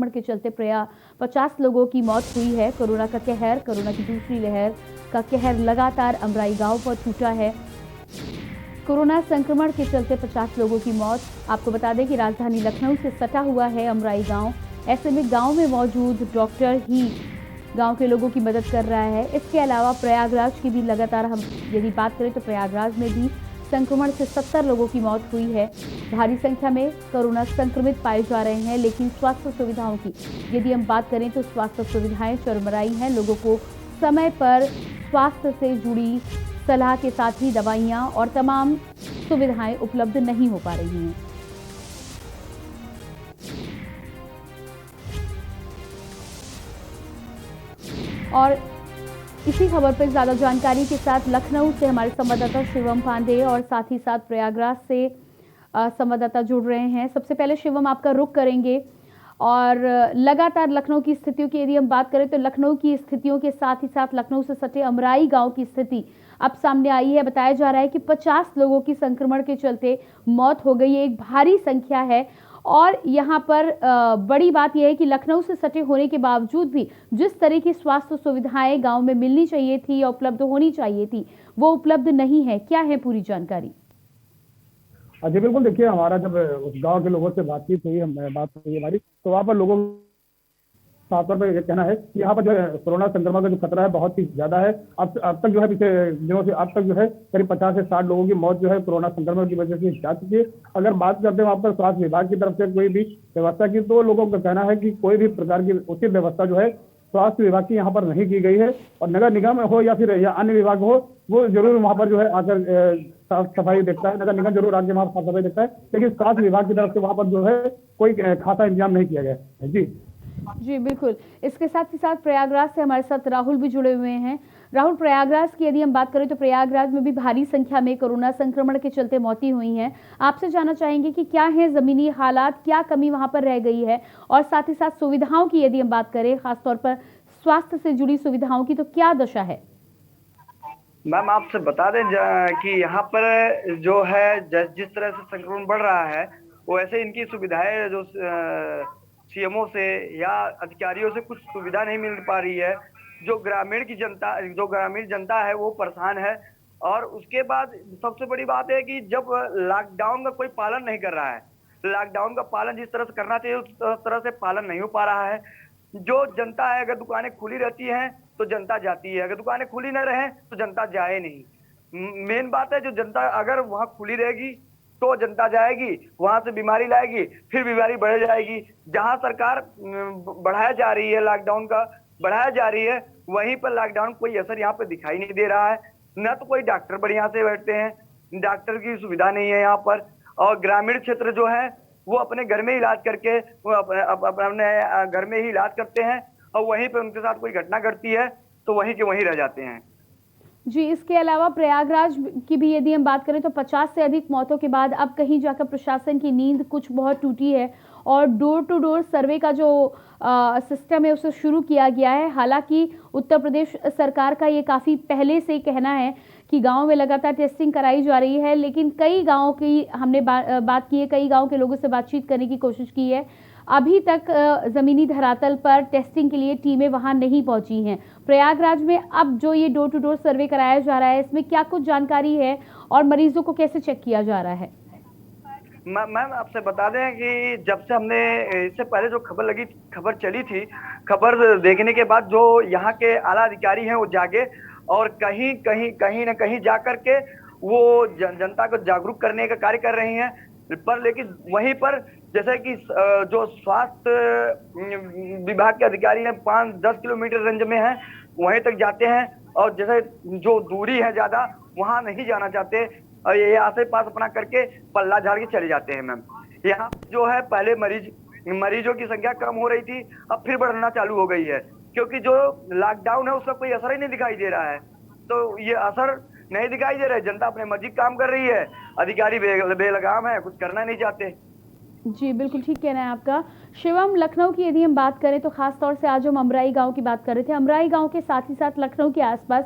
के चलते 50 लोगों की मौत हुई है। कोरोना की दूसरी लहर का कहर लगातार अमराई गांव पर टूटा है। कोरोना संक्रमण के चलते 50 लोगों की मौत। आपको बता दें कि राजधानी लखनऊ से सटा हुआ है अमराई गांव। ऐसे में गांव में मौजूद डॉक्टर ही गांव के लोगों की मदद कर रहा है। इसके अलावा प्रयागराज की भी लगातार हम यदि बात करें तो प्रयागराज में भी संक्रमण से 70 लोगों की मौत हुई है। भारी संख्या में कोरोना संक्रमित पाए जा रहे हैं, लेकिन स्वास्थ्य सुविधाओं की यदि हम बात करें तो स्वास्थ्य सुविधाएं चरमराई हैं। लोगों को समय पर स्वास्थ्य से जुड़ी सलाह के साथ ही दवाइयां और तमाम सुविधाएं उपलब्ध नहीं हो पा रही हैं। और इसी खबर पर ज्यादा जानकारी के साथ लखनऊ से हमारे संवाददाता शिवम पांडे और साथ ही साथ प्रयागराज से संवाददाता जुड़ रहे हैं। सबसे पहले शिवम, आपका रुख करेंगे और लगातार लखनऊ की स्थितियों की यदि हम बात करें तो लखनऊ की स्थितियों के साथ ही साथ लखनऊ से सटे अमराई गांव की स्थिति अब सामने आई है। बताया जा रहा है कि 50 लोगों की संक्रमण के चलते मौत हो गई है। एक भारी संख्या है और यहाँ पर बड़ी बात यह है कि लखनऊ से सटे होने के बावजूद भी जिस तरह की स्वास्थ्य सुविधाएं गांव में मिलनी चाहिए थी या उपलब्ध होनी चाहिए थी वो उपलब्ध नहीं है। क्या है पूरी जानकारी? जी बिल्कुल, देखिए हमारा जब उस गांव के लोगों से बातचीत हुई हमारी, तो वहाँ पर लोगों साफ तौर पर कहना है कि यहाँ पर जो है कोरोना संक्रमण का जो खतरा है बहुत ही ज्यादा है। अब तक जो है पिछले दिनों से अब तक जो है करीब 50 से 60 लोगों की मौत जो है कोरोना संक्रमण की वजह से जा चुकी है। अगर बात करते हैं वहाँ पर स्वास्थ्य विभाग की तरफ से कोई भी व्यवस्था की, तो लोगों का कहना है कि कोई भी प्रकार की उचित व्यवस्था जो है स्वास्थ्य विभाग की यहाँ पर नहीं की गई है। और नगर निगम हो या फिर अन्य विभाग हो, वो जरूर वहाँ पर जो है आकर साफ सफाई देखता है। नगर निगम जरूर आकर वहाँ साफ सफाई देखता है, लेकिन स्वास्थ्य विभाग की तरफ से वहाँ पर जो है कोई खासा इंतजाम नहीं किया गया है। जी बिल्कुल। इसके साथ ही साथ प्रयागराज से हमारे साथ राहुल भी जुड़े हुए हैं। राहुल, प्रयागराज की यदि हम बात करें तो प्रयागराज में भी भारी संख्या में कोरोना संक्रमण के चलते मौतें हुई हैं। आपसे जानना चाहेंगे कि क्या है जमीनी हालात, क्या कमी वहां पर रह गई है, और साथ ही साथ सुविधाओं की यदि हम बात करें खासतौर पर स्वास्थ्य से जुड़ी सुविधाओं की, तो क्या दशा है? मैम, आपसे बता दें कि यहाँ पर जो है जिस तरह से संक्रमण बढ़ रहा है, वो ऐसे इनकी सुविधाएं जो सीएमओ से या अधिकारियों से कुछ सुविधा नहीं मिल पा रही है। जो ग्रामीण जनता है वो परेशान है। और उसके बाद सबसे बड़ी बात है कि जब लॉकडाउन का कोई पालन नहीं कर रहा है, लॉकडाउन का पालन जिस तरह से करना चाहिए उस तरह से पालन नहीं हो पा रहा है। जो जनता है, अगर दुकानें खुली रहती हैं तो जनता जाती है, अगर दुकानें खुली न रहे तो जनता जाए नहीं। मेन बात है, जो जनता अगर वहां खुली रहेगी तो जनता जाएगी, वहां से बीमारी लाएगी, फिर बीमारी बढ़ जाएगी। जहां सरकार बढ़ाया जा रही है, लॉकडाउन का बढ़ाया जा रही है, वहीं पर लॉकडाउन कोई असर यहाँ पे दिखाई नहीं दे रहा है। न तो कोई डॉक्टर बढ़िया से बैठते हैं, डॉक्टर की सुविधा नहीं है यहाँ पर। और ग्रामीण क्षेत्र जो है वो अपने घर में इलाज करके वो अपने घर में ही इलाज करते हैं, और वहीं पे उनके साथ कोई घटना घटती है तो वहीं के वहीं रह जाते हैं। जी, इसके अलावा प्रयागराज की भी यदि हम बात करें तो 50 से अधिक मौतों के बाद अब कहीं जाकर प्रशासन की नींद कुछ बहुत टूटी है और डोर टू डोर सर्वे का जो सिस्टम है उसे शुरू किया गया है। हालांकि उत्तर प्रदेश सरकार का ये काफ़ी पहले से कहना है कि गांव में लगातार टेस्टिंग कराई जा रही है, लेकिन कई गांवों की हमने बात की है, कई गांव के लोगों से बातचीत करने की कोशिश की है। अभी तक जमीनी धरातल पर टेस्टिंग के लिए टीमें वहां नहीं पहुंची हैं। प्रयागराज में अब जो ये डोर टू डोर सर्वे कराया जा रहा है, इसमें क्या कुछ जानकारी है और मरीजों को कैसे चेक किया जा रहा है? मैम, आपसे बता दें कि जब से हमने इससे पहले जो खबर चली थी, खबर देखने के बाद जो यहाँ के आला अधिकारी हैं वो जागे और कहीं न कहीं जा करके वो जनता को जागरूक करने का कार्य कर रही हैं। पर लेकिन वहीं पर जैसे कि जो स्वास्थ्य विभाग के अधिकारी हैं 5-10 किलोमीटर रेंज में हैं, वहीं तक जाते हैं, और जैसे जो दूरी है ज्यादा वहां नहीं जाना चाहते, और ये आसे पास अपना करके पल्ला झाड़ के चले जाते हैं। मैम, यहाँ जो है पहले मरीजों की संख्या कम हो रही थी, अब फिर बढ़ना चालू हो गई है, क्योंकि जो लॉकडाउन है उसका कोई असर ही नहीं दिखाई दे रहा है। तो ये असर नहीं दिखाई दे रहा है, जनता अपने मर्जी काम कर रही है, अधिकारी बेलगाम है, कुछ करना नहीं चाहते। जी बिल्कुल ठीक कहना है आपका। शिवम, लखनऊ की यदि हम बात करें तो खास तौर से आज हम अमराई गांव की बात कर रहे थे। अमराई गांव के साथ ही साथ लखनऊ के आसपास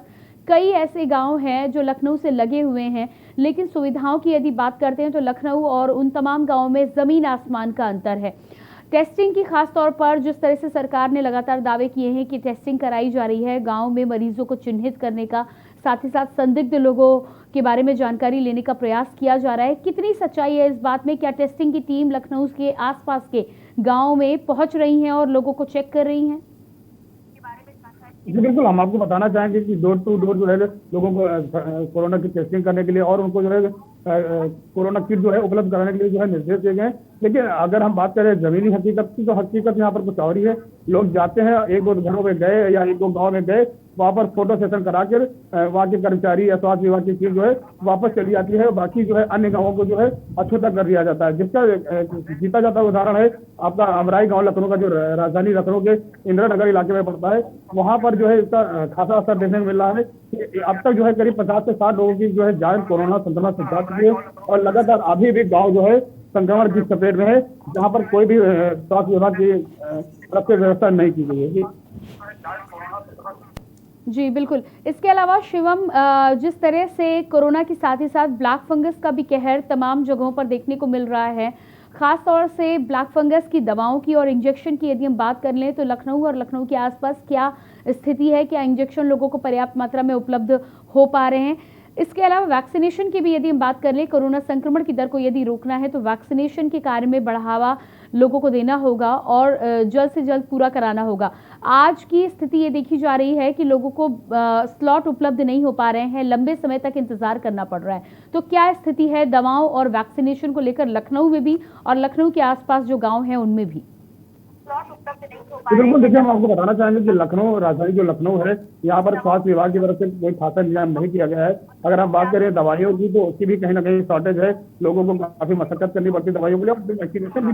कई ऐसे गांव हैं जो लखनऊ से लगे हुए हैं, लेकिन सुविधाओं की यदि बात करते हैं तो लखनऊ और उन तमाम गांवों में जमीन आसमान का अंतर है। टेस्टिंग की खास तौर पर जिस तरह से सरकार ने लगातार दावे किए हैं कि टेस्टिंग कराई जा रही है, गांव में मरीजों को चिन्हित करने का, साथ ही साथ संदिग्ध लोगों के बारे में जानकारी लेने का प्रयास किया जा रहा है, कितनी सच्चाई है इस बात में? क्या टेस्टिंग की टीम लखनऊ के आसपास के गाँव में पहुंच रही है और लोगों को चेक कर रही है? जी बिल्कुल, हम आपको बताना चाहेंगे कि डोर टू डोर जो है लोगों को कोरोना की टेस्टिंग करने के लिए और उनको जो है कोरोना किट जो है उपलब्ध कराने के लिए जो है निर्देश दिए गए हैं। लेकिन अगर हम बात करें जमीनी हकीकत की, तो हकीकत यहाँ पर कुछ और ही है। लोग जाते हैं, एक दो घरों में गए या एक दो गाँव में गए, वहाँ पर फोटो सेशन करा कर वहाँ के कर्मचारी या स्वास्थ्य विभाग की टीम जो है वापस चली जाती है। बाकी जो है अन्य गाँवों को जो है अछूता कर दिया जाता है, जिसका जीता जाता उदाहरण है आपका अमराई गाँव लखनऊ का, जो राजधानी लखनऊ के इंदिरा नगर इलाके में पड़ता है। वहाँ पर जो है इसका खासा असर देखने को मिल रहा है कि अब तक जो है करीब 50 से 60 लोगों की जो है जांच कोरोना संक्रमण से जा चुकी है और लगातार अभी भी गाँव जो है संक्रमण की चपेट में है, जहाँ पर कोई भी स्वास्थ्य विभाग की तरफ से व्यवस्था नहीं की गई है। जी बिल्कुल। इसके अलावा शिवम, जिस तरह से कोरोना के साथ ही साथ ब्लैक फंगस का भी कहर तमाम जगहों पर देखने को मिल रहा है, खास तौर से ब्लैक फंगस की दवाओं की और इंजेक्शन की यदि हम बात कर लें तो लखनऊ और लखनऊ के आसपास क्या स्थिति है? क्या इंजेक्शन लोगों को पर्याप्त मात्रा में उपलब्ध हो पा रहे हैं? इसके अलावा वैक्सीनेशन की भी यदि हम बात कर लें, कोरोना संक्रमण की दर को यदि रोकना है तो वैक्सीनेशन के कार्य में बढ़ावा लोगों को देना होगा और जल्द से जल्द पूरा कराना होगा। आज की स्थिति ये देखी जा रही है कि लोगों को स्लॉट उपलब्ध नहीं हो पा रहे हैं, लंबे समय तक इंतजार करना पड़ रहा है। तो क्या स्थिति है दवाओं और वैक्सीनेशन को लेकर लखनऊ में भी और लखनऊ के आसपास जो गाँव हैं उनमें भी? बिल्कुल, देखिए हम आपको बताना चाहेंगे कि लखनऊ राजधानी जो लखनऊ है, यहाँ पर स्वास्थ्य विभाग की तरफ से कोई खासा इंतजाम नहीं किया गया है। अगर हम बात करें दवाइयों की, तो उसकी भी कहीं ना कहीं शॉर्टेज है। लोगों को काफी मशक्कत करनी पड़ती है दवाइयों के लिए। वैक्सीनेशन भी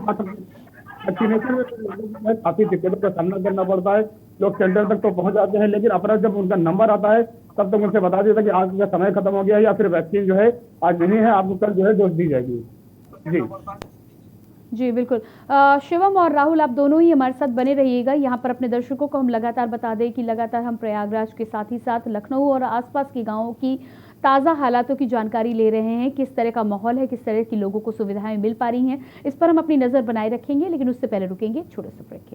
वैक्सीनेशन में लोगों को काफी दिक्कतों का सामना करना पड़ता है। लोग सेंटर तक तो पहुंच जाते हैं, लेकिन अपना जब उनका नंबर आता है तब तक उनसे बता देता है कि आज का समय खत्म हो गया या फिर वैक्सीन जो है आज नहीं है, आपको कल जो है डोज दी जाएगी। जी जी बिल्कुल। शिवम और राहुल, आप दोनों ही हमारे साथ बने रहिएगा। यहाँ पर अपने दर्शकों को हम लगातार बता दें कि लगातार हम प्रयागराज के साथ ही साथ लखनऊ और आसपास के गांवों की ताज़ा हालातों की जानकारी ले रहे हैं। किस तरह का माहौल है, किस तरह की लोगों को सुविधाएं मिल पा रही हैं, इस पर हम अपनी नज़र बनाए रखेंगे। लेकिन उससे पहले रुकेंगे छोटे से ब्रेक के लिए।